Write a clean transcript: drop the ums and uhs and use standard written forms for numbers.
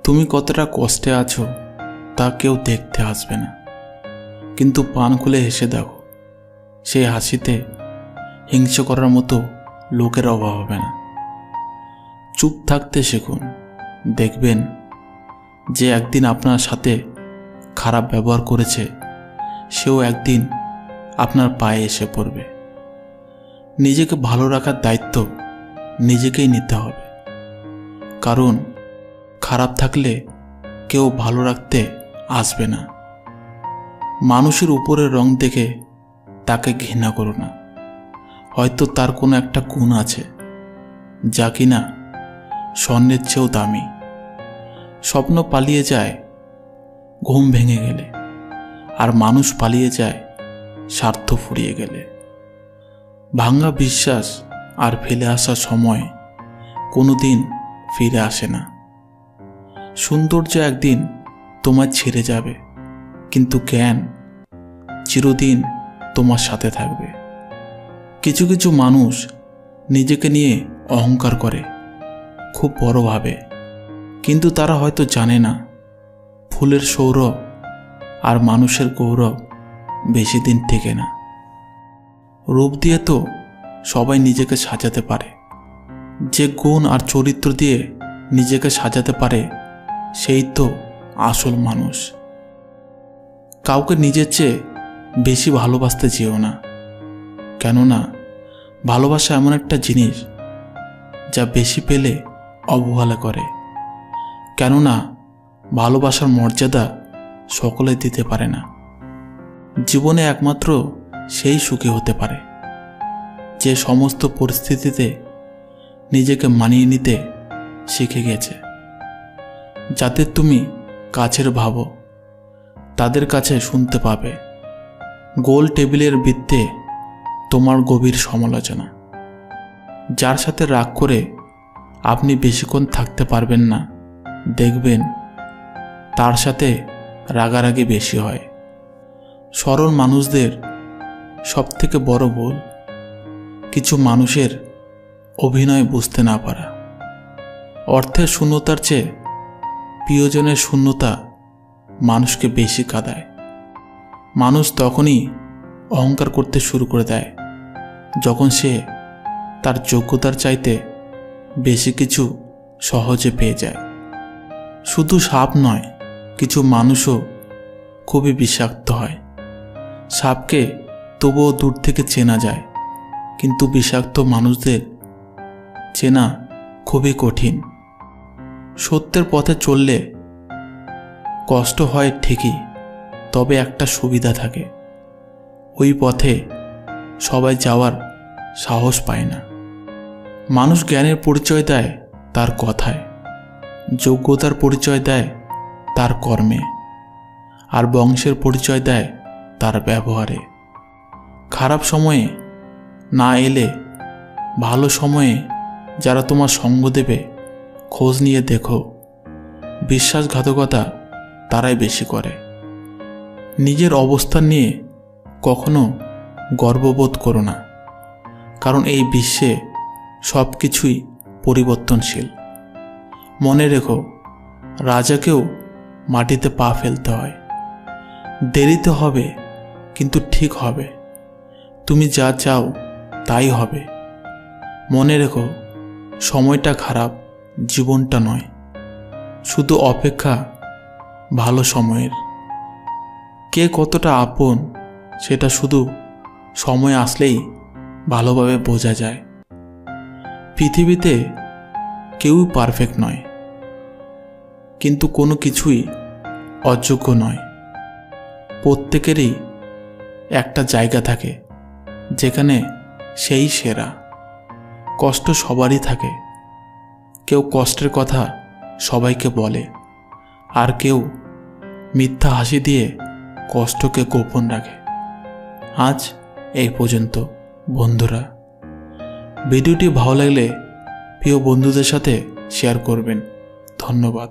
তুমি কতটা কষ্টে আছো তা কেউ দেখতে আসবে না, কিন্তু পান খুলে হেসে দেখো, সেই হাসিতে হিংসা করার মতো লোকের অভাব হবে না। চুপ থাকতে শিখুন, দেখবেন যে একদিন আপনার সাথে খারাপ ব্যবহার করেছে সেও একদিন আপনার পায়ে এসে পড়বে। নিজেকে ভালো রাখার দায়িত্ব নিজেকেই নিতে হবে, কারণ খারাপ থাকলে কেউ ভালো রাখতে আসবে না। মানুষের উপরের রং দেখে তাকে ঘৃণা করো না, হয়তো তার কোনো একটা গুণ আছে যা কিনা স্বর্ণের চেয়েও দামি। স্বপ্ন পালিয়ে যায় ঘুম ভেঙে গেলে, আর মানুষ পালিয়ে যায় স্বার্থ ফুরিয়ে গেলে। ভাঙা বিশ্বাস আর ফেলে আসা সময় কোনোদিন ফিরে আসে না। সৌন্দর্য একদিন তোমার ছেড়ে যাবে, কিন্তু জ্ঞান চিরদিন তোমার সাথে থাকবে। কিছু কিছু মানুষ নিজেকে নিয়ে অহংকার করে, খুব বড় ভাবে, কিন্তু তারা হয়তো জানে না ফুলের সৌরভ আর মানুষের গৌরব বেশি দিন টেকে না। রূপ দিয়ে তো সবাই নিজেকে সাজাতে পারে, যে গুণ আর চরিত্র দিয়ে নিজেকে সাজাতে পারে সেই তো আসল মানুষ। কাউকে নিজের চেয়ে বেশি ভালোবাসতে যেও না, কেননা ভালোবাসা এমন একটা জিনিস যা বেশি পেলে অবহেলা করে। কেননা ভালোবাসার মর্যাদা সকলে দিতে পারে না। জীবনে একমাত্র সেই সুখী হতে পারে যে সমস্ত পরিস্থিতিতে নিজেকে মানিয়ে নিতে শিখে গেছে। যাদের তুমি কাছের ভাবো তাদের কাছে শুনতে পাবে গোল টেবিলের বৃত্তে তোমার গভীর সমালোচনা। যার সাথে রাগ করে আপনি বেশিক্ষণ থাকতে পারবেন না, দেখবেন তার সাথে রাগারাগি বেশি হয়। সরল মানুষদের সবথেকে বড় ভুল কিছু মানুষের অভিনয় বুঝতে না পারা। অর্থের শূন্যতার চেয়ে প্রিয়জনের শূন্যতা মানুষকে বেশি কাঁদায়। মানুষ তখনই অহংকার করতে শুরু করে দেয় যখন সে তার যোগ্যতার চাইতে বেশি কিছু সহজে পেয়ে যায়। শুধু সাপ নয়, কিছু মানুষও খুবই বিষাক্ত হয়। সাপকে তবুও দূর থেকে চেনা যায়, কিন্তু বিষাক্ত মানুষদের চেনা খুবই কঠিন। সত্যের পথে চললে কষ্ট হয় ঠিকই, তবে একটা সুবিধা থাকে, ওই পথে সবাই যাওয়ার সাহস পায় না। মানুষ জ্ঞানের পরিচয় দেয় তার কথায়, যোগ্যতার পরিচয় দেয় তার কর্মে, আর বংশের পরিচয় দেয় তার ব্যবহারে। খারাপ সময়ে না এলে ভালো সময়ে যারা তোমার সঙ্গ দেবে খোঁজ নিয়ে দেখো, বিশ্বাসঘাতকতা তারাই বেশি করে। নিজের অবস্থান নিয়ে কখনো গর্ববোধ করো না, কারণ এই বিশ্বে সব কিছুই পরিবর্তনশীল। মনে রেখো, রাজাকেও মাটিতে পা ফেলতে হয়। দেরিতে হবে, কিন্তু ঠিক হবে। তুমি যা চাও তাই হবে। মনে রেখো, সময়টা খারাপ, জীবনটা নয়। শুধু অপেক্ষা ভালো সময়ের। কে কতটা আপন সেটা শুধু সময় আসলেই ভালোভাবে বোঝা যায়। পৃথিবীতে কেউই পারফেক্ট নয়, কিন্তু কোনো কিছুই অযোগ্য নয়। প্রত্যেকেরই একটা জায়গা থাকে যেখানে সেই সেরা। কষ্ট সবারই থাকে, কেউ কষ্টের কথা সবাইকে বলে, আর কেউ মিথ্যা হাসি দিয়ে কষ্টকে গোপন রাখে। আজ এই পর্যন্ত বন্ধুরা। ভিডিওটি ভালো লাগলে প্রিয় বন্ধুদের সাথে শেয়ার করবেন। ধন্যবাদ।